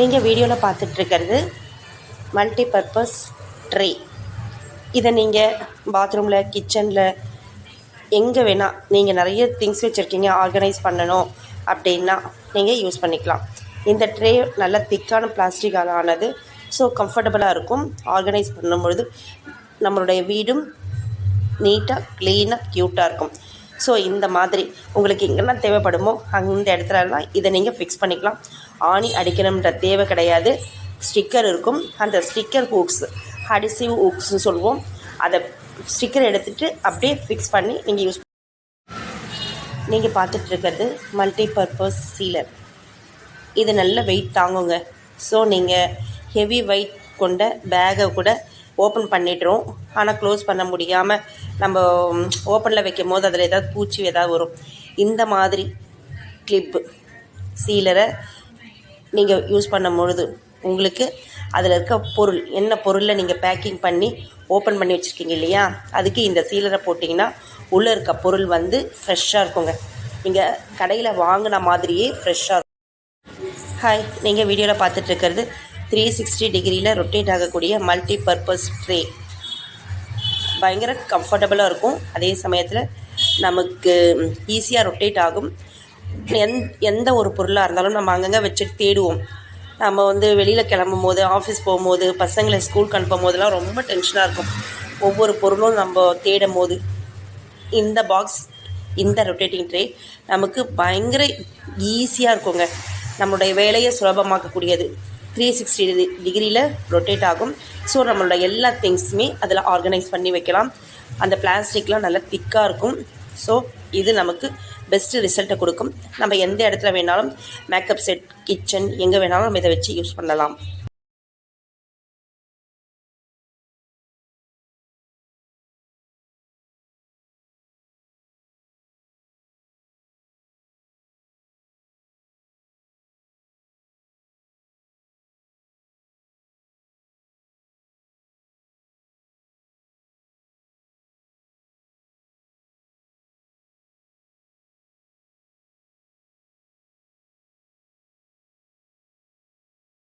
நீங்கள் வீடியோவில் பார்த்துட்ருக்கிறது multi purpose tray. இதை நீங்கள் பாத்ரூமில், கிச்சனில், எங்கே வேணால் நீங்கள் நிறைய திங்ஸ் வச்சுருக்கீங்க, ஆர்கனைஸ் பண்ணணும் அப்படின்னா நீங்கள் யூஸ் பண்ணிக்கலாம். இந்த ட்ரே நல்ல திக்கான பிளாஸ்டிக்கால் ஆனது. ஸோ கம்ஃபர்டபுளாக இருக்கும். ஆர்கனைஸ் பண்ணும்பொழுது நம்மளுடைய வீடும் நீட்டாக, க்ளீனாக, க்யூட்டாக இருக்கும். ஸோ இந்த மாதிரி உங்களுக்கு எங்கெல்லாம் தேவைப்படுமோ அந்த இடத்துலலாம் இதை நீங்கள் ஃபிக்ஸ் பண்ணிக்கலாம். ஆணி அடிக்கணுன்ற தேவை கிடையாது. ஸ்டிக்கர் இருக்கும். அந்த ஸ்டிக்கர் ஹூக்ஸ், அடிசிவ் ஹூக்ஸ்னு சொல்லுவோம். அதை ஸ்டிக்கர் எடுத்துகிட்டு அப்படியே ஃபிக்ஸ் பண்ணி நீங்கள் யூஸ் நீங்கள் பார்த்துட்ருக்கிறது மல்டி பர்பஸ் சீலர். இது நல்ல வெயிட் தாங்குங்க. ஸோ நீங்கள் ஹெவி வெயிட் கொண்ட பேகை கூட ஓப்பன் பண்ணிடுறோம். ஆனால் க்ளோஸ் பண்ண முடியாமல் நம்ம ஓப்பனில் வைக்கும் போது அதில் ஏதாவது பூச்சி ஏதாவது வரும். இந்த மாதிரி கிளிப்பு சீலரை நீங்கள் யூஸ் பண்ணும் பொழுது உங்களுக்கு அதில் இருக்க பொருள், என்ன பொருளில் நீங்கள் பேக்கிங் பண்ணி ஓப்பன் பண்ணி வச்சுருக்கீங்க இல்லையா, அதுக்கு இந்த சீலரை போட்டிங்கன்னா உள்ளே இருக்க பொருள் வந்து ஃப்ரெஷ்ஷாக இருக்குங்க. நீங்கள் கடையில் வாங்கின மாதிரியே ஃப்ரெஷ்ஷாக இருக்கும். ஹாய், நீங்கள் வீடியோவில் பார்த்துட்ருக்கிறது 360 டிகிரியில் ரொட்டேட் ஆகக்கூடிய மல்டி பர்பஸ் ட்ரே. பயங்கர கம்ஃபர்டபுளாக இருக்கும். அதே சமயத்தில் நமக்கு ஈஸியாக ரொட்டேட் ஆகும். எந்த ஒரு பொருளாக இருந்தாலும் நம்ம அங்கங்கே வச்சுட்டு தேடுவோம். நம்ம வந்து வெளியில் கிளம்பும் போது, ஆஃபீஸ் போகும்போது, பசங்களை ஸ்கூலுக்கு அனுப்பும் போதெல்லாம் ரொம்ப டென்ஷனாக இருக்கும். ஒவ்வொரு பொருளும் நம்ம தேடும் போது இந்த பாக்ஸ், இந்த ரொட்டேட்டிங் ட்ரே நமக்கு பயங்கர ஈஸியாக இருக்குங்க. நம்மளுடைய வேலையை சுலபமாக்கக்கூடியது. 360 டிகிரியில் ரொட்டேட் ஆகும். ஸோ நம்மளோட எல்லா திங்ஸுமே அதில் ஆர்கனைஸ் பண்ணி வைக்கலாம். அந்த பிளாஸ்டிக்லாம் நல்லா திக்காக இருக்கும். ஸோ இது நமக்கு பெஸ்ட்டு ரிசல்ட்டை கொடுக்கும். நம்ம எந்த இடத்துல வேணாலும், மேக்கப் செட், கிச்சன், எங்கே வேணாலும் நம்ம இதை வச்சு யூஸ் பண்ணலாம்.